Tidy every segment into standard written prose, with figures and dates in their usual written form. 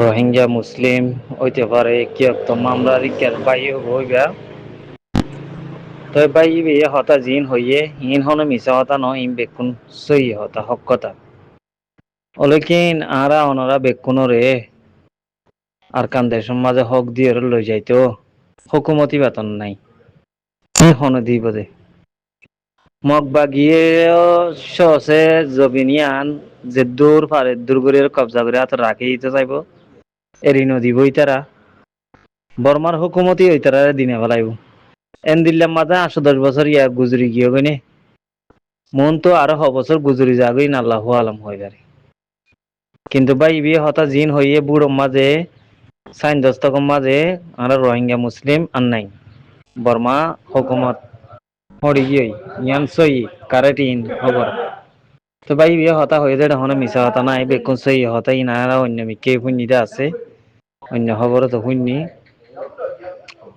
রোহিঙ্গা মুসলিম হইতে পারে কি তো মামলার ইকের বাইয়ে হইবা তো বাই বে হতা জিন হইয়ে ইন হন মিছা হতা ন ইন বেকুন সই হতা হক কথা অলেকিন আরা অনরা বেকুনরে আর কান দেশের মাঝে হক দিয়ে লই যাইতো হুকুমতি বেতন নাই কি হন দিব দে মগ বাগিয়ে সসে জবিনিয়ান যে দূর পারে দূর করে কবজা করে হাত রাখি দিতে চাইব এরি নদী বই তারা বর্মার হুকুমতি ওই তারা দিনে ফেলাইব এন দিল্লার মাঝে 8-10 বছর ইয়া গুজরি গিয়ে গনে মন তো আরো বছর গুজরি যাগই না আল্লাহ আলম হয়ে যাবে কিন্তু ভাই বিয়ে হতা জিন হইয়ে বুড়ো মাঝে সাইন দস্তকম মাঝে আর রোহিঙ্গা মুসলিম আর নাই বর্মা হুকুমত হরি গিয়ে ইয়ান সই কারেটিন খবর তো ভাই বিয়ে হতা হয়ে যায় তখন মিশা হতা নাই বেকুন সই হতাই না অন্য মিকে শুনিতে আছে অন্য খবর তো শুনি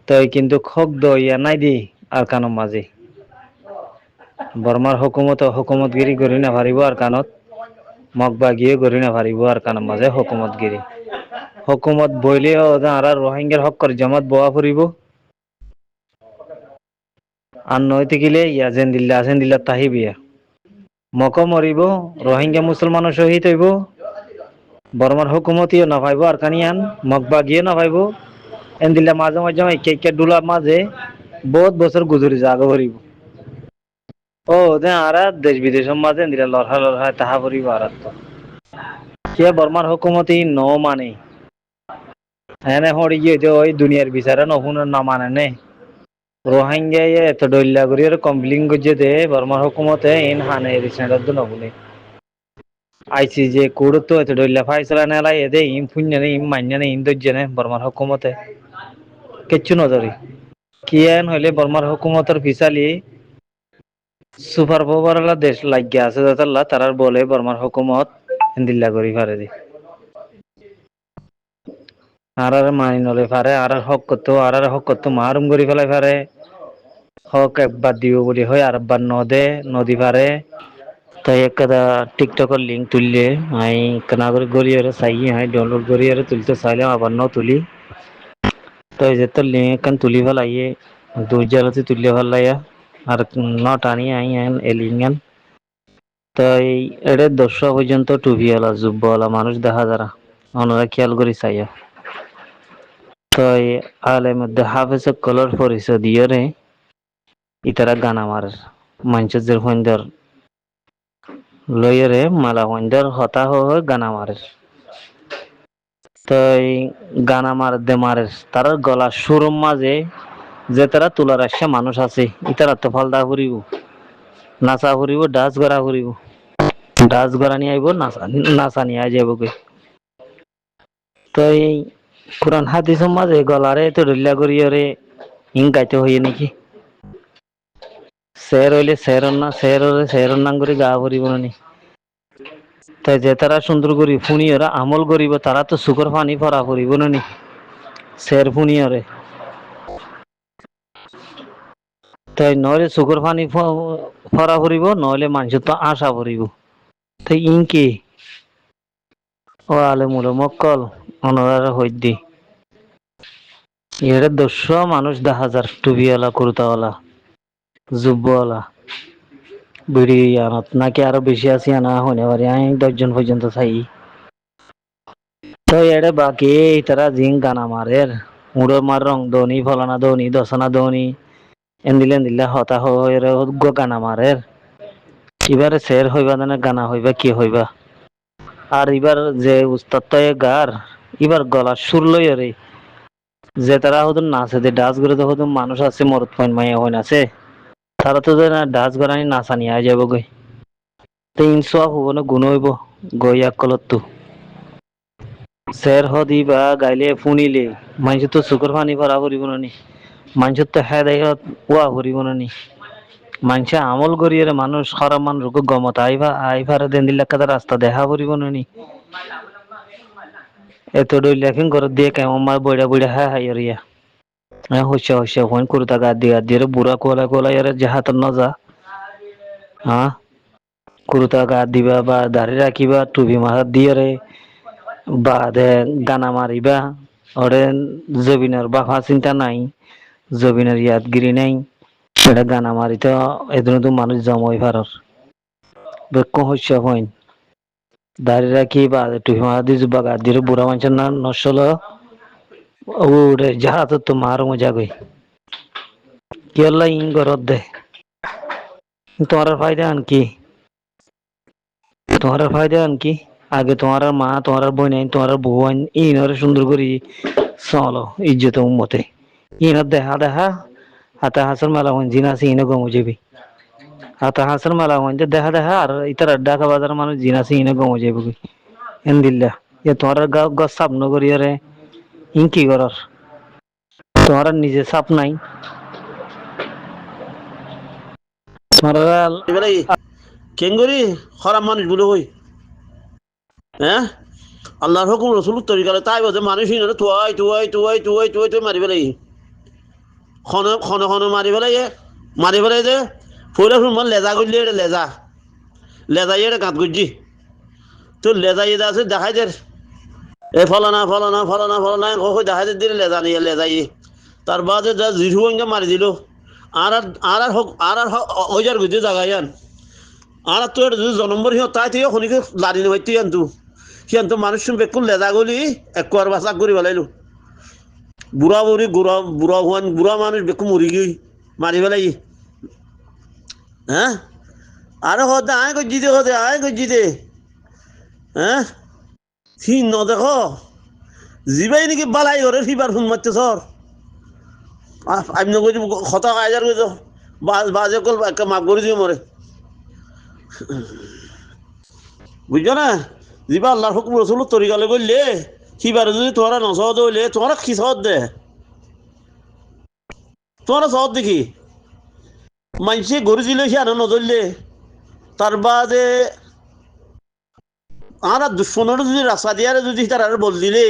তাই কিন্তু খক দইয়া নাই দি আর কানো মাঝে বর্মার হুকুমতগিরি গড়ি না পারিব আর কানত মগবা গিয়ে গড়ি না পারিব আর কানোর মাঝে হুকুমতগিরি হুকুমত বইলেও আর রোহিঙ্গার হক করে জমাত বোয়া ফুরিব আর নইতে গেলে ইয়াজেন্দিল্লা তাহি বিয়া মক মরিব রোহিঙ্গা মুসলমানও শহীদ হইব বর্মার হুকুমতিও না পাইব আর কানিয়ান মগবা গিয়ে না পাইব এন্দিল্লা মাঝে মাঝে একে ডুলার মাঝে বহুত বছর গুজরি জাগ ভরিব ও দে আর দেশ বিদেশের মাঝে এন্দিল্লা লড়হা তাহা ভরিব আর তো কে বর্মার হুকুমতি ন মানে এনে হরি গিয়ে যে ওই দুনিয়ার বিচারে নহুন না মানে নে রোহিঙ্গায় এত ডল্লা করি কমপ্লেন করছে দে বর্মার হুকুমতে ইন হানে রিসেন্ট নবুনে আইসি যে কোড তো এত ডল্লা ফাইসলা নেলাই এদে ইম পুণ্য নে ইম মান্য নে ইম দজ্জে নে বর্মার হুকুমতে কিচ্ছু নজরি কিয়ান হইলে বর্মার হুকুমতের ফিসালি সুপার পাওয়ারলা দেশ লাগিয়া আছে যাতাল্লা তারার বলে বর্মার হুকুমত হিন্দিল্লা করি পারে দি আর মানি নলে পারে আর হক করতো মারুম করি ফেলাই পারে হক একবার দিব বলি হয় আর একবার নদে নদী পারে তাই একটা টিকটকের লিঙ্ক তুললে আমি কেনা করে গড়িয়ে চাই আমি ডাউনলোড করিয়ে তুলতে চাইলাম আবার ন তুলি তো এই যে তোর লিঙ্ক এখান তুলি ফেলাইয়ে 2 জায়গাতে তুললে ফেলাইয়া আর ন টানি আই এ লিঙ্ক তাই এটা 10 পর্যন্ত টুপিওয়ালা জুব্বওয়ালা মানুষ দেখা যারা ওনারা খেয়াল করি চাইয়া তাই আলের মধ্যে হাফেজ কলর পরিচয় দিয়ে রে ইতারা গান আমার মঞ্চের হইন্দর লইয়ে রে মালা হইন্দর হতা হয়ে গান আমারের তাই গান আমার দে মারের তার গলা সুরম মাঝে যে তারা তোলার আসছে মানুষ আছে ইতারা তো ফলদা ফুরিব নাচা ফুরিব ডান্স করা ফুরিব ডান্স করা নিয়ে আইব নাচা নিয়ে আই যাব গে তো এই কোরআন হাদিসের মাঝে গলারে তো রিল্লা করিয়ে রে ইং গাইতে হইয়ে নাকি শের হইলে শেরর নাম করে গা ভরিব নানি তাই যে তারা সুন্দর করি ফুনি ওরা আমল করিব তারা তো সুখর পানি ভরা করিব নানি শের ফুনি ওরে তাই নহলে চকুর পানী ফৰা ফুৰিব নহলে মানুহ তো আশা ফুৰিব তাই ইনকি ও আলে মুলো মক্কল অনার হইদি এর 200 মানুষ 10,000 টুপিওয়ালা কুর্তাওয়ালা জুব্বওয়ালা বিড়ি আনত নাকি আরো বেশি আছি আনা হনে পারি আমি 10 জন পর্যন্ত চাই তো এড়ে বাকি তারা জিং গানা মারের উড়ো মার রং দনি ফলানা দনি দশনা দনি এন্দিলে হতা হয়ে গানা মারের এবারে শের হইবা না গানা হইবা কি হইবা আর এবার যে উস্তাদ গার এবার গলার সুর লই রে যে তারা হতো নাচে যে ডান্স করে তো হতো মানুষ আছে মরদ পয়েন্ট মাইয়া হইন আছে তারা তো ডান্স করানি নাচা নিয়ে আই যাব গই তো ইনসোয়াব হবো না গুণ হইব গই এক কলত তো শের হদি বা গাইলে ফুনিলে মানুষ তো চকুর পানি ভরা ফুরিব নানি মানুষ তো হেদায়ত ওয়া ফুরিব নানি মানুষে আমল করিয়ে মানুষ খারাপ মানুষ গমত আইভারে দেন দিলে কাদা রাস্তা দেখা ফুরিব নানি এত ডইলাখিন করে দিয়ে কেমন মার বইড়া বইড়া হ্যাঁ হাই রিয়া হইসা ফোন করতা গাদ দিয়ে বুড়া কোলা ইয়ারে জাহাত ন যা হ্যাঁ কুরুতা গাদ দিবা বা দাড়ি রাখিবা টুপি মাথার দিয়ে রে বাদে গানা মারিবা ওরে জবিনের বাফা চিন্তা নাই জবিনের ইয়াদগিরি নাই এটা গানা মারিতে এদিন তো মানুষ জমই পারর বেক্য হইস হইন দাঁড়িয়ে রাখি বা তুই মাদি বাগা দিয়ে বুড়া মানুষের না নসল ওরে যাহা তো মার মজা গই কি আল্লাহ ইন গরত দে তোমার ফায়দা আন কি তোমার ফায়দা আন কি আগে তোমার মা তোমার বোন আইন তোমার বউ আইন ইনরে সুন্দর করি চলো ইজ্জত মতে ইনত দেখা দেখা হাতা হাসর মেলা হন জিনা আছে ইনে গমু যাবি হাতা হাসর মেলা হন যে দেখা দেখা আর ইতার ঢাকা বাজার মানুষ জিনা আছে ইনে গমু যাবি এন দিল্লা এ তোমার গছ সাপ নগরী রে ইন কি করার তোমার নিজে সাপ নাই তোমার এবারে কেঙ্গরি খারাপ মানুষ বলে হই হ্যাঁ আল্লাহর হুকুম রসুল তরিকালে তাই বলছে মানুষ তুয়াই তুয়াই তুয়াই তুয়াই তুয়াই তুই মারি ফেলাই খনে খনে খনে মারি ফেলাই যে ফুলে ফুল মানে লেজা করলি এটা লেজা লেজাই এটা গাঁত করছি তো লেজাই এটা আছে দেখাই দের এ ফলানা ফলানা ফলানা ফলানা দেখাই দের দিলে লেজা নিয়ে লেজাই তার বাদে যা জিরু মারি দিল আর আর আর ওই যার গুজে জাগাই আন আর তোর যদি জনম্বর সিহঁত তাই তুই শনিকে লাৰি নমাই তুই আনতো সিহঁত মানুষ বেকুন লেজা গলি একোৱাৰ বাচাক কৰি পেলাইলো বুঢ়া বুঢ়ী বুঢ়া মানুষ বেকু মৰি গৈ মাৰি পেলাই হা আৰু সদে আই গজি দে সদে আই গজি দে হা সি নদেখ যিবাই নেকি বালাই ঘৰে সিবাৰ ফোন মারতে সর আমি নগজি খতা আইজার গজ বাজে কল মাফ করে দিয়ে মরে বুঝছো না যিবা আল্লাহর হুকুম রসুল তরিকালে করলে সিবারে যদি তোমরা নসহদ হইলে তোমরা কি সহদ দে তোমরা সহদ দেখি মানুষে গরু দিলে সে আনো নধরলে তার বাদে আর দুশ্মনের যদি রাস্তা দিয়ে যদি তার আর বল দিলে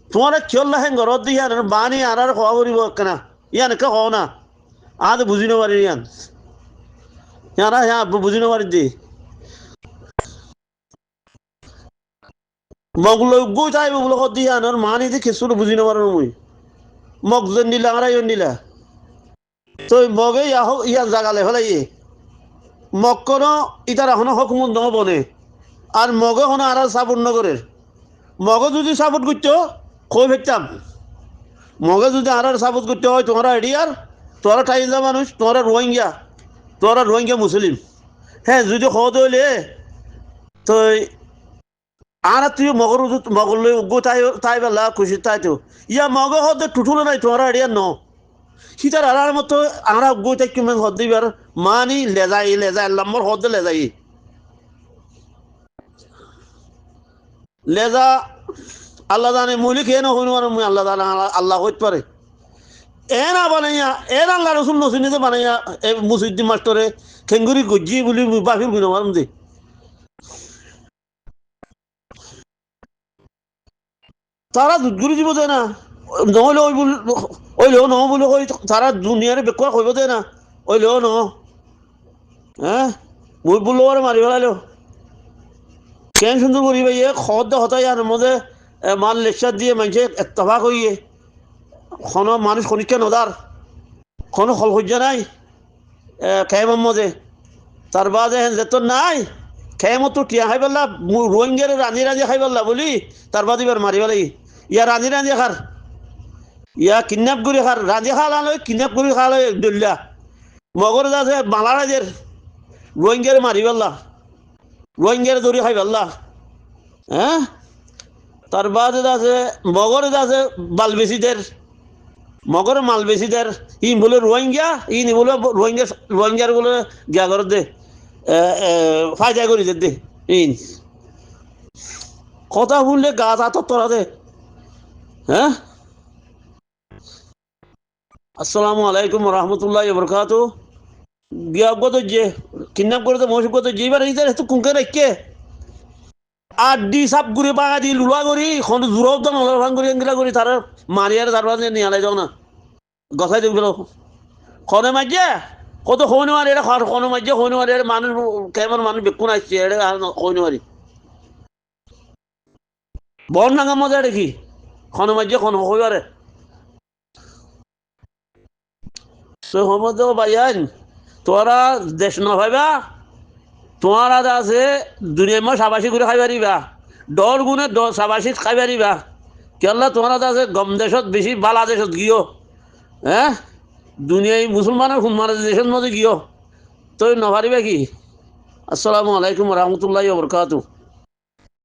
তোমার খেয়াল হেন ঘরত দিয়ে আর বানি আর খাওয়া করিব কেনা ইয়ান কে খাও না আজ বুঝি নারি ইয়ান ইয়ারা হ্যাঁ বুঝি নারি দি মগল গৈ তাই বলে দিয়ে আনার মানি দিয়ে খেসুর বুঝি নার মুই মগ যেন দিলা আর দিলা তো মগে ইয়ান জাগালে ফেলাই মগ কোনো ইটার এখনো হকুম বনে আর মগে হনো আর সাপোর্ট নগরের মগে যদি সাপোর্ট করতো কই ফেরতাম মগে যদি আর সাপোর্ট করতে হয় তোমরা এডিয়ার তোরা টাইজা মানুষ তোরা রোহিঙ্গা মুসলিম হ্যাঁ যদি খদ হইলে তো আর তুই মগর লই উগ্র তাই বেলা খুশি তাই তো ইয়া মগ হদ টুটুলো নাই তোমরা এডিয়ার ন সীতার আর মতো আমরা উগ্র তাই কিমান হদ দিবার মানি লেজাই লম্বর হদ লেজাই লেজা আল্লাহ জানে মুলি খেয়ে না হইন মুই আল্লাহ জানে আল্লাহ হইতে পারে এ না বানাইয়া এ আল্লাহ রসুল নসিনিতে বানাইয়া এ মুসিদ্দিন মাস্টরে খেঙ্গুরি গজ্জি বলি বাফির গুণ মারুন দে তারা দুধগুরি দিব দেয় না নহলে ওইলেও নহ বলে কই তারা দুনিয়ারে বেকুয়া কইব দেয় না ওইলেও নহ হ্যাঁ মুই বললো আর মারি ফেলাইলো কেন সুন্দর করি ভাই খবর দে হতাই আর মধ্যে মাল লেকচার দিয়ে মানুষে এত্তফা করিয়ে কোনো মানুষ খনিকা নদার কোনো ফল সহ্য নাই খেয়েমার মধ্যে তার বাদে যেত নাই খেয়েমত তো টিয়া খাই পেলা রোহিঙ্গারে রাঁধি খাই পেলা বলি তার বাদ এবার মারি পেলাই ইয়া রাঁধি খার ইয়া কিডন্যাপ করে খার রাঁধি খাওয়া কিডন্যাপ করে খাওয়া দলিয়া মগর আছে বাংলাদেশের রোহিঙ্গারে মারি পেলা রোহিঙ্গারে দৌড়ি খাই পেলা হ্যাঁ তার বাদে আছে মগরে আছে বালবেসিদের মগরে মালবেসিদের ই বলে রোহিঙ্গা ই বলে রোহিঙ্গার বলে গিয়া করে দে ফায়দা করি দে ইন কথা শুনলে গা হাতত তোরা দে হ্যাঁ আসসালামু আলাইকুম রহমতুল্লাহ বরকাত গিয়া গত যে কিডন্যাপ করে মৌসুম গত যেবার তো কুঁকে রেখে আড্ডি সাপ ঘুরে পাকা দি লুলা করি এখন জোরও তো নলার ভাঙ করি এগুলা করি তার মারিয়ার তার বাদে নিয়ে আলাই যাও না গছাই দিব খনে মাঝে কত হইনি মারি এটা খনে মাঝে হইনি মারি মানুষ কেমন মানুষ বেকুন আসছে এটা হইনি মারি বন নাঙ্গা মজা দেখি খনমাজ্য খন হইবারে সমদ ভাইয়ান তোরা দেশ ন ভাইবা তোমার আদা আছে দুনিয়া মই সাবাসী করে খাই পারিবা দর গুণে সাবাসী খাই পারিবা কেলা তোমার আদা আছে গম দেশত বেশি বালা দেশত গিয়েও হ্যাঁ দুনিয়ায় মুসলমানের হুনমানের দেশের মধ্যে গিয়েও তুই নভারিবা কি আসসালামু আলাইকুম রহমতুল্লাহ বরকাতু